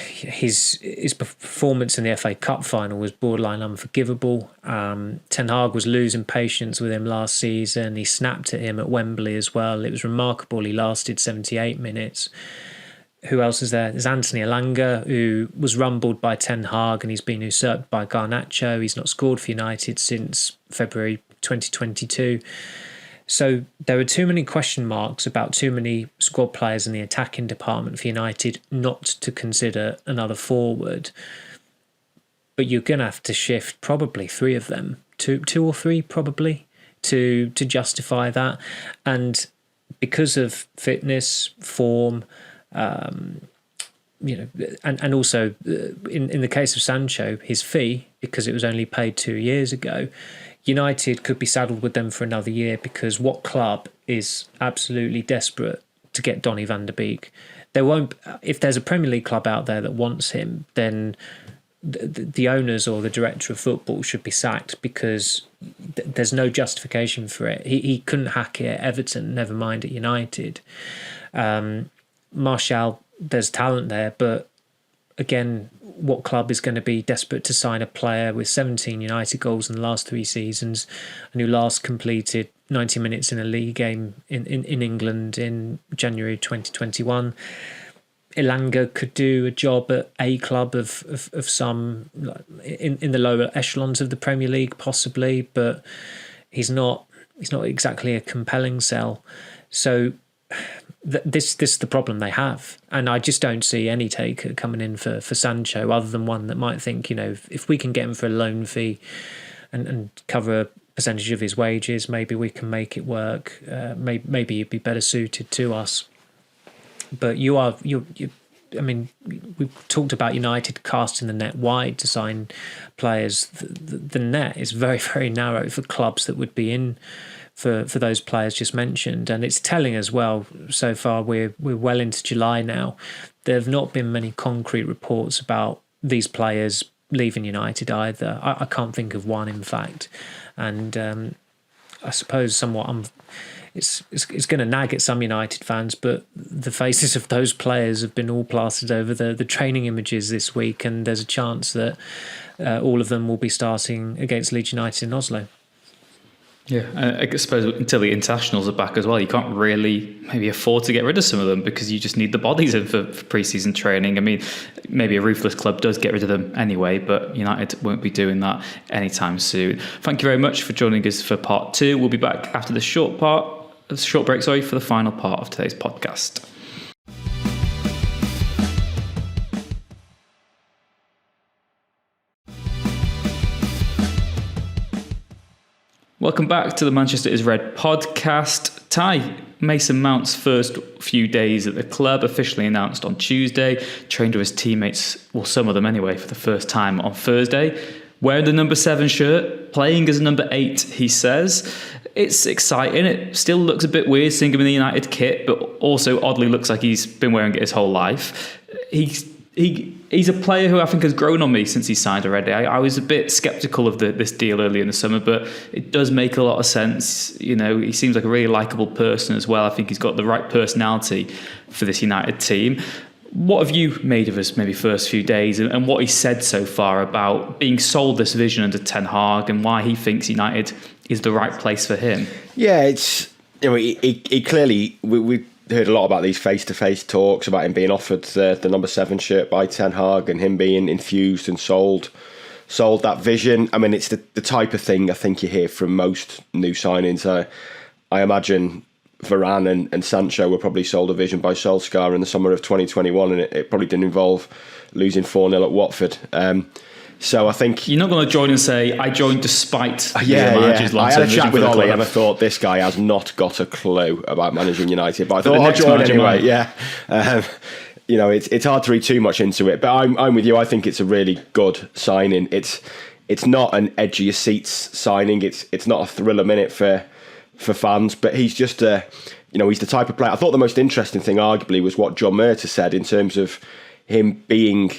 his performance in the FA Cup final was borderline unforgivable. Ten Hag was losing patience with him last season. He snapped at him at Wembley as well. It was remarkable. He lasted 78 minutes. Who else is there? There's Anthony Elanga, who was rumbled by Ten Hag and he's been usurped by Garnacho. He's not scored for United since February 2022. So there are too many question marks about too many squad players in the attacking department for United not to consider another forward. But you're going to have to shift probably 3 of them, two or three probably, to justify that. And because of fitness, form, and also in the case of Sancho, his fee, because it was only paid 2 years ago, United could be saddled with them for another year, because what club is absolutely desperate to get Donny van der Beek? There won't. If there's a Premier League club out there that wants him, then the owners or the director of football should be sacked, because there's no justification for it. He couldn't hack it at Everton, never mind at United. Marshall, there's talent there, but again, what club is going to be desperate to sign a player with 17 United goals in the last 3 seasons and who last completed 90 minutes in a league game in England in January 2021? Elanga could do a job at a club of some in the lower echelons of the Premier League, possibly, but he's not exactly a compelling sell. So this is the problem they have, and I just don't see any taker coming in for Sancho other than one that might think, if we can get him for a loan fee and cover a percentage of his wages, maybe we can make it work. Maybe he'd be better suited to us. But we've talked about United casting the net wide to sign players. The net is very, very narrow for clubs that would be in for those players just mentioned. And it's telling as well, so far we're well into July now, there have not been many concrete reports about these players leaving United either. I can't think of one, in fact. And I suppose somewhat it's going to nag at some United fans, but the faces of those players have been all plastered over the training images this week, and there's a chance that all of them will be starting against Leeds United in Oslo. Yeah, I suppose until the internationals are back as well, you can't really maybe afford to get rid of some of them, because you just need the bodies in for pre-season training. I mean, maybe a ruthless club does get rid of them anyway, but United won't be doing that anytime soon. Thank you very much for joining us for part 2. We'll be back after the short break for the final part of today's podcast. Welcome back to the Manchester is Red podcast. Ty, Mason Mount's first few days at the club officially announced on Tuesday. Trained with his teammates, well, some of them anyway, for the first time on Thursday. Wearing the number 7 shirt, playing as a number 8, he says. It's exciting. It still looks a bit weird seeing him in the United kit, but also oddly looks like he's been wearing it his whole life. He's a player who I think has grown on me since he signed already. I was a bit sceptical of this deal early in the summer, but it does make a lot of sense. He seems like a really likeable person as well. I think he's got the right personality for this United team. What have you made of his maybe first few days and what he said so far about being sold this vision under Ten Hag and why he thinks United is the right place for him? Yeah, it's, you know, he clearly, we heard a lot about these face-to-face talks about him being offered the number 7 shirt by Ten Hag and him being infused and sold that vision. I mean, it's the type of thing I think you hear from most new signings. I imagine Varane and Sancho were probably sold a vision by Solskjaer in the summer of 2021, and it probably didn't involve losing 4-0 at Watford. So I think you're not going to join and say I joined despite the manager's long-term I had a vision chat for with the Ollie, club. and I thought this guy has not got a clue about managing United, but I thought I'll join anyway. Yeah, you know, it's hard to read too much into it, but I'm with you. I think it's a really good signing. It's not an edge of your seats signing. It's not a thriller minute for fans, but he's just he's the type of player. I thought the most interesting thing, arguably, was what John Murtagh said in terms of him being.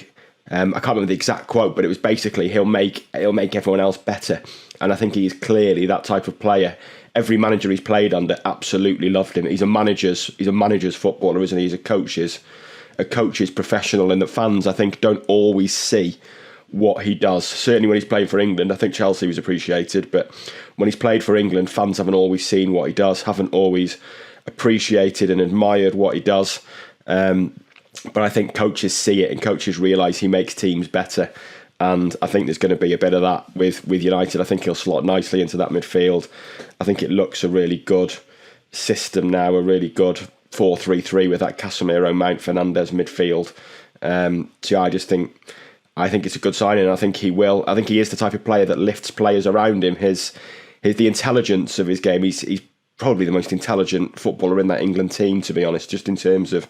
I can't remember the exact quote, but it was basically he'll make everyone else better, and I think he is clearly that type of player. Every manager he's played under absolutely loved him. He's a manager's footballer, isn't he? He's a coach's professional, and the fans, I think, don't always see what he does. Certainly when he's playing for England, I think Chelsea was appreciated, but when he's played for England, fans haven't always seen what he does, haven't always appreciated and admired what he does. But I think coaches see it and coaches realise he makes teams better. And I think there's going to be a bit of that with United. I think he'll slot nicely into that midfield. I think it looks a really good system now, a really good 4-3-3 with that Casemiro, Mount, Fernandes midfield. So I think it's a good signing. I think he is the type of player that lifts players around him. The intelligence of his game. He's probably the most intelligent footballer in that England team, to be honest, just in terms of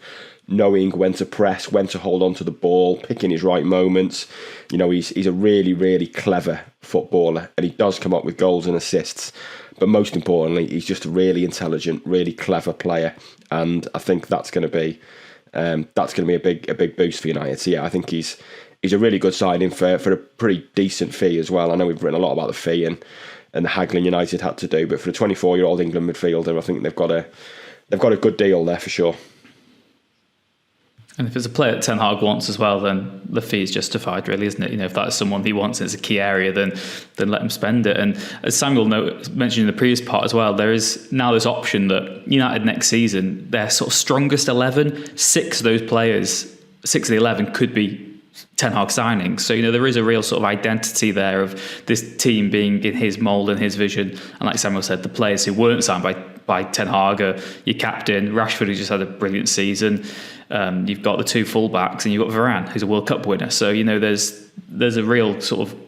knowing when to press, when to hold on to the ball, picking his right moments. You know, he's a really, really clever footballer, and he does come up with goals and assists. But most importantly, he's just a really intelligent, really clever player, and I think that's going to be a big boost for United. So yeah, I think he's a really good signing for a pretty decent fee as well. I know we've written a lot about the fee and the haggling United had to do, but for a 24-year-old England midfielder, I think they've got a good deal there for sure. And if it's a player that Ten Hag wants as well, then the fee is justified, really, isn't it? You know, if that's someone he wants and it's a key area, then let him spend it. And as Samuel mentioned in the previous part as well, there is now this option that United next season, their sort of strongest 11, 6 of those players, 6 of the 11 could be Ten Hag signings. So, you know, there is a real sort of identity there of this team being in his mould and his vision. And like Samuel said, the players who weren't signed by Ten Hag are your captain, Rashford, who just had a brilliant season. You've got the 2 fullbacks, and you've got Varane, who's a World Cup winner. So, you know, there's a real sort of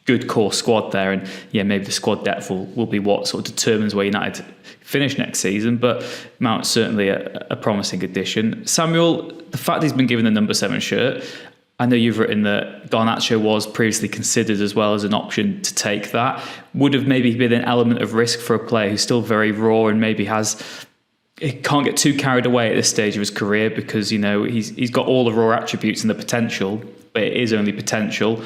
good core squad there. And yeah, maybe the squad depth will be what sort of determines where United finish next season. But Mount's certainly a promising addition. Samuel, the fact he's been given the number 7 shirt, I know you've written that Garnacho was previously considered as well as an option to take that. Would have maybe been an element of risk for a player who's still very raw and maybe he can't get too carried away at this stage of his career because, you know, he's got all the raw attributes and the potential, but it is only potential.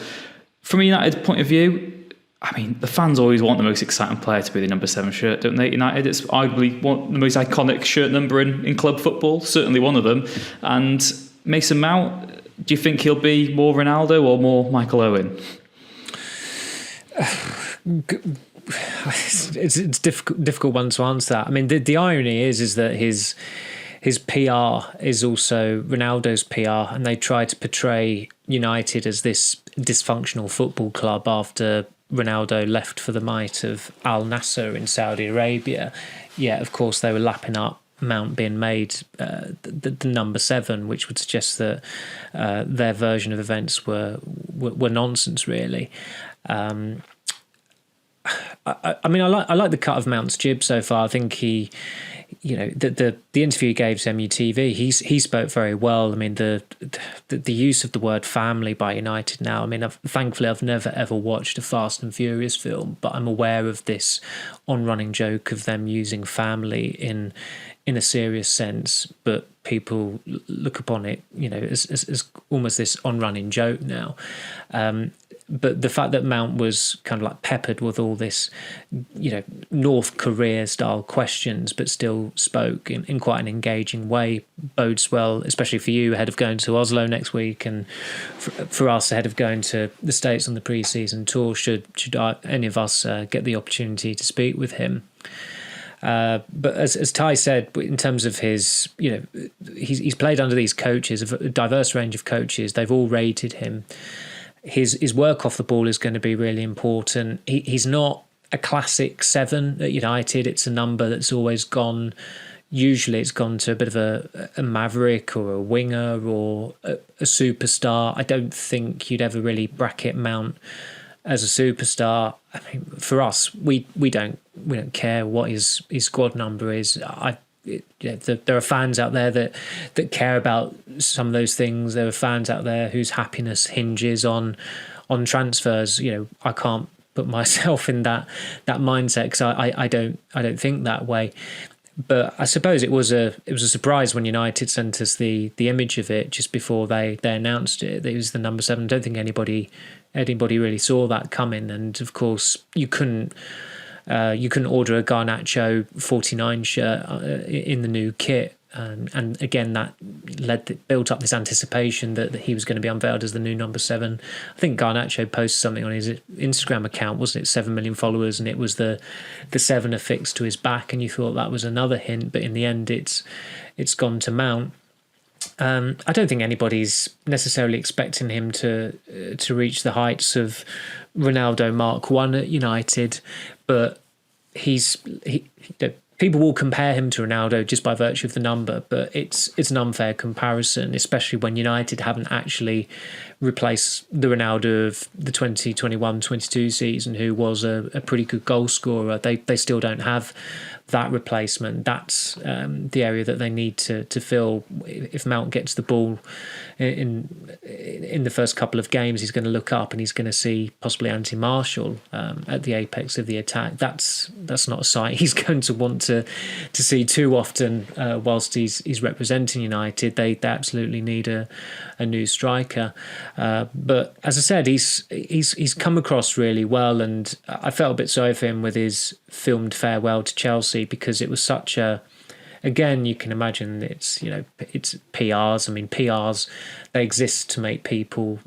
From a United point of view, I mean, the fans always want the most exciting player to be the number 7 shirt, don't they? United, it's arguably the most iconic shirt number in club football, certainly one of them. And Mason Mount, do you think he'll be more Ronaldo or more Michael Owen? It's a difficult one to answer that. I mean, the irony is that his PR is also Ronaldo's PR, and they try to portray United as this dysfunctional football club after Ronaldo left for the might of Al Nassr in Saudi Arabia. Yet, of course, they were lapping up Mount being made the number 7, which would suggest that their version of events were nonsense, really. I mean, I like the cut of Mount's jib so far. I think he, you know, the interview he gave to MUTV, he spoke very well. I mean, the use of the word family by United now. I mean, thankfully I've never ever watched a Fast and Furious film, but I'm aware of this on-running joke of them using family in a serious sense, but people look upon it, you know, as almost this on-running joke now. But the fact that Mount was kind of like peppered with all this, North Korea style questions, but still spoke in quite an engaging way, bodes well, especially for you ahead of going to Oslo next week, and for us ahead of going to the States on the pre-season tour. Should any of us get the opportunity to speak with him. But as Ty said, in terms of his, he's played under these coaches, a diverse range of coaches. They've all rated him. His work off the ball is going to be really important. He's not a classic 7 at United. It's a number that's always gone. Usually it's gone to a bit of a maverick or a winger or a superstar. I don't think you'd ever really bracket Mount as a superstar. I mean, for us, we don't care what his squad number is. There are fans out there that care about some of those things. There are fans out there whose happiness hinges on transfers. I can't put myself in that mindset, because I don't think that way. But I suppose it was a surprise when United sent us the image of it just before they announced it. It was the number 7. I don't think anybody really saw that coming. And of course, you couldn't order a Garnacho 49 shirt in the new kit. And again, that built up this anticipation that he was going to be unveiled as the new number 7. I think Garnacho posted something on his Instagram account, wasn't it? 7 million followers, and it was the 7 affixed to his back, and you thought that was another hint, but in the end, it's gone to Mount. I don't think anybody's necessarily expecting him to reach the heights of Ronaldo Mark 1 at United, but people will compare him to Ronaldo just by virtue of the number, but it's an unfair comparison, especially when United haven't actually replaced the Ronaldo of the 2021-22 season, who was a pretty good goal scorer. They still don't have that replacement. That's the area that they need to fill. If Mount gets the ball in the first couple of games, he's going to look up and he's going to see possibly Anthony Marshall at the apex of the attack. That's not a sight he's going to want to see too often whilst he's representing United. They absolutely need a new striker. But as I said, he's come across really well, and I felt a bit sorry for him with his filmed farewell to Chelsea, because it was such a, again, you can imagine it's PRs. I mean, PRs, they exist to make people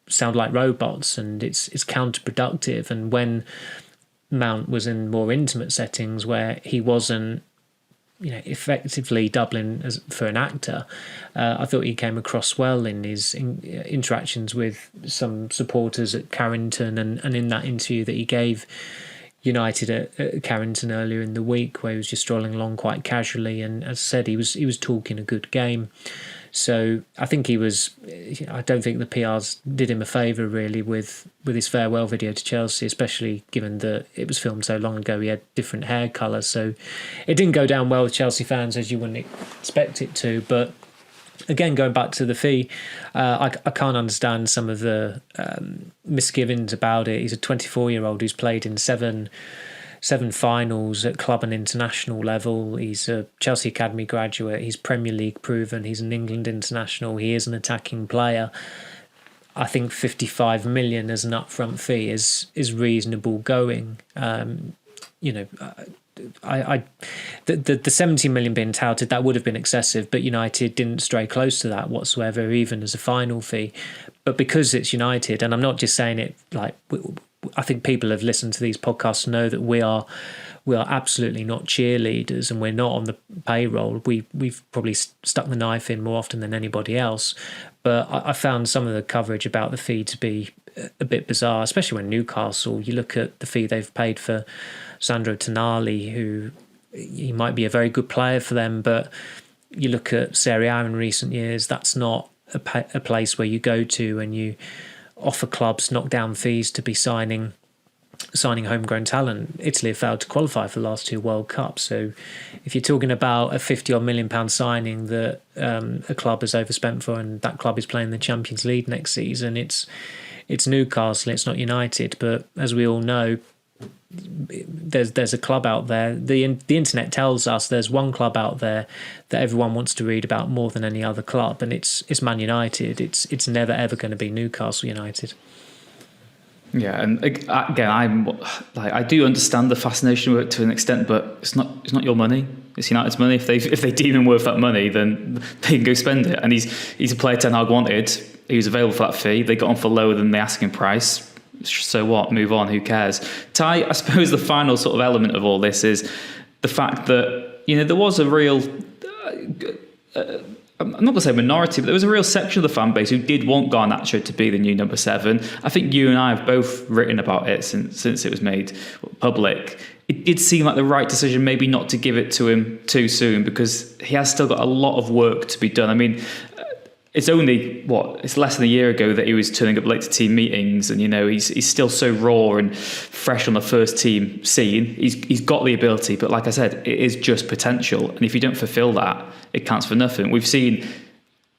sound like robots, and it's counterproductive. And when Mount was in more intimate settings where he wasn't, effectively doubling for an actor, I thought he came across well in his interactions with some supporters at Carrington, and in that interview that he gave United at Carrington earlier in the week, where he was just strolling along quite casually, and as I said, he was talking a good game. So I think I don't think the PRs did him a favour really with his farewell video to Chelsea, especially given that it was filmed so long ago. He had different hair colour, so it didn't go down well with Chelsea fans, as you wouldn't expect it to. But again, going back to the fee, I can't understand some of the misgivings about it. He's a 24-year-old who's played in seven finals at club and international level. He's a Chelsea Academy graduate. He's Premier League proven. He's an England international. He is an attacking player. I think 55 million as an upfront fee is reasonable going. The 70 million being touted, that would have been excessive, but United didn't stray close to that whatsoever, even as a final fee. But because it's United, and I'm not just saying it like, I think people have listened to these podcasts know that we are absolutely not cheerleaders, and we're not on the payroll. We've probably stuck the knife in more often than anybody else. But I found some of the coverage about the fee to be a bit bizarre, especially when Newcastle, you look at the fee they've paid for Sandro Tonali, who he might be a very good player for them, but you look at Serie A in recent years, that's not a place where you go to and you offer clubs knockdown fees to be signing homegrown talent. Italy have failed to qualify for the last 2 World Cups. So if you're talking about a £50 million signing that a club has overspent for, and that club is playing the Champions League next season, it's Newcastle, it's not United. But as we all know, there's a club out there. The internet tells us there's one club out there that everyone wants to read about more than any other club, and it's Man United. It's never ever going to be Newcastle United. Yeah, and again, I do understand the fascination with it to an extent, but it's not your money. It's United's money. If they deem him worth that money, then they can go spend it. And he's a player Ten Hag wanted. He was available for that fee. They got on for lower than the asking price. So what? Move on. Who cares? Ty, I suppose the final sort of element of all this is the fact that there was a real. I'm not going to say minority, but there was a real section of the fan base who did want Garnacho to be the new number 7. I think you and I have both written about it since it was made public. It did seem like the right decision maybe not to give it to him too soon, because he has still got a lot of work to be done. I mean, it's only, it's less than a year ago that he was turning up late to team meetings, and he's still so raw and fresh on the first team scene. He's got the ability, but like I said, it is just potential, and if you don't fulfill that, it counts for nothing. We've seen,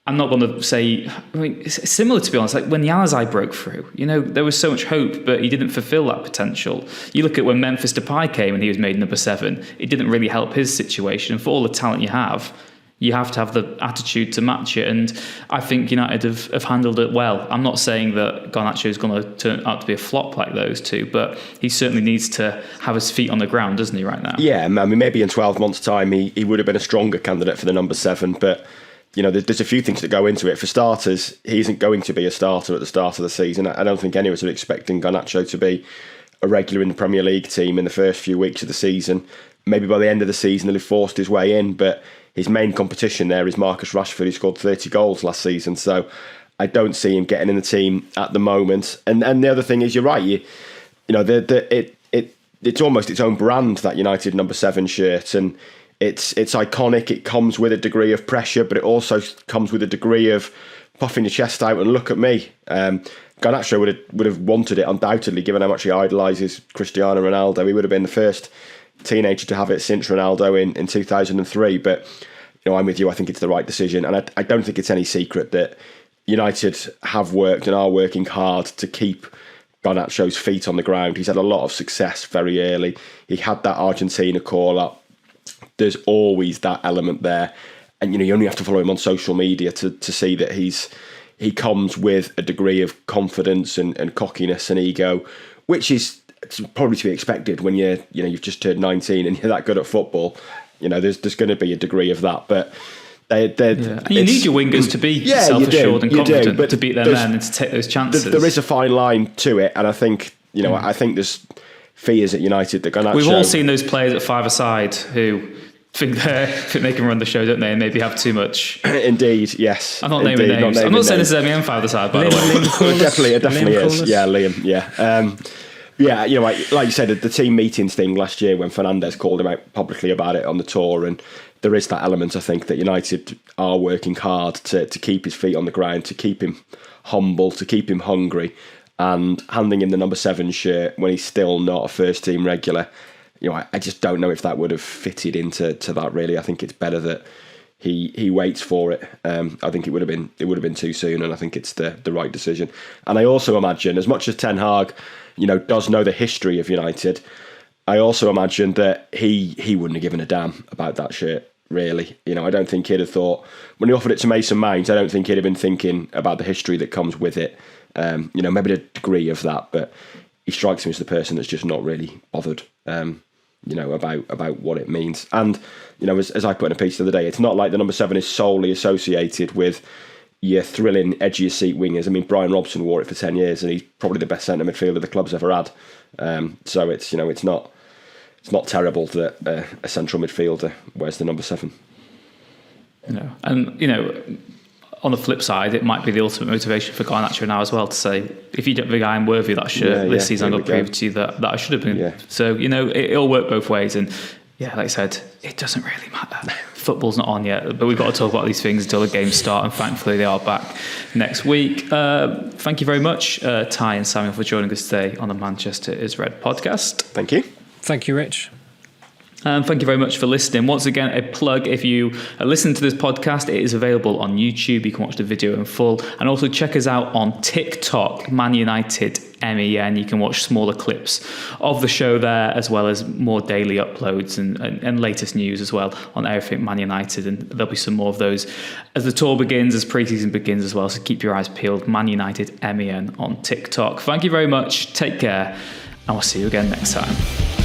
I'm not going to say, it's similar, to be honest, like when Yanazai broke through, there was so much hope, but he didn't fulfill that potential. You look at when Memphis Depay came and he was made number 7, it didn't really help his situation. And for all the talent you have to have the attitude to match it. And I think United have handled it well. I'm not saying that Garnacho is going to turn out to be a flop like those two, but he certainly needs to have his feet on the ground, doesn't he, right now? Yeah, I mean, maybe in 12 months' time he would have been a stronger candidate for the number 7, but there's a few things that go into it. For starters, he isn't going to be a starter at the start of the season. I don't think any of us are expecting Garnacho to be a regular in the Premier League team in the first few weeks of the season. Maybe by the end of the season he'll have forced his way in, but his main competition there is Marcus Rashford, who scored 30 goals last season. So I don't see him getting in the team at the moment. And the other thing is, you're right. It's almost its own brand, that United number 7 shirt, and it's iconic. It comes with a degree of pressure, but it also comes with a degree of puffing your chest out and look at me. Garnacho would have wanted it undoubtedly, given how much he idolises Cristiano Ronaldo. He would have been the first teenager to have it since Ronaldo in 2003, but I'm with you. I think it's the right decision, and I don't think it's any secret that United have worked and are working hard to keep Garnacho's feet on the ground. He's had a lot of success very early. He had that Argentina call up. There's always that element there, and you only have to follow him on social media to see that he comes with a degree of confidence and cockiness and ego, which is probably to be expected when you've just turned 19 and you're that good at football. There's going to be a degree of that, but you need your wingers to be self-assured and confident, but to beat their men and to take those chances. There is a fine line to it, and I think I think there's fears at United that Garnacho. We've all seen those players at 5-a-side who think they can run the show, don't they? And maybe have too much. Indeed, yes. I'm not naming names. I'm not saying this is MN 5-a-side, by the way. It definitely is. Yeah, Liam. Yeah. Yeah, like you said, the team meetings thing last year when Fernandes called him out publicly about it on the tour, and there is that element, I think, that United are working hard to keep his feet on the ground, to keep him humble, to keep him hungry, and handing him the number 7 shirt when he's still not a first team regular. I just don't know if that would have fitted into that, really. I think it's better that he waits for it. I think it would have been too soon, and I think it's the right decision. And I also imagine, as much as Ten Hag does know the history of United, I also imagine that he wouldn't have given a damn about that shirt, really. I don't think he'd have thought, when he offered it to Mason Mount, I don't think he'd have been thinking about the history that comes with it. Maybe the degree of that, but he strikes me as the person that's just not really bothered, about what it means. And, as I put in a piece the other day, it's not like the number 7 is solely associated with your thrilling, edge of your seat wingers. I mean, Brian Robson wore it for 10 years, and he's probably the best centre midfielder the club's ever had. So it's not terrible that a central midfielder wears the number 7. No, and on the flip side, it might be the ultimate motivation for Garnacho now as well, to say, if you don't think I'm worthy of that shirt this season, I'm going to prove to you that I should have been. Yeah. So it'll work both ways, and like I said, it doesn't really matter. Football's not on yet, but we've got to talk about these things until the games start, and thankfully they are back next week. Thank you very much, Ty and Samuel, for joining us today on the Manchester is Red podcast. Thank you. Thank you, Rich. Thank you very much for listening. Once again, a plug: if you listen to this podcast, it is available on YouTube. You can watch the video in full, and also check us out on TikTok, Man Utd MEN. You can watch smaller clips of the show there, as well as more daily uploads and latest news as well on everything Man United. And there'll be some more of those as the tour begins, as pre-season begins as well. So keep your eyes peeled. Man United MEN on TikTok. Thank you very much. Take care. And we'll see you again next time.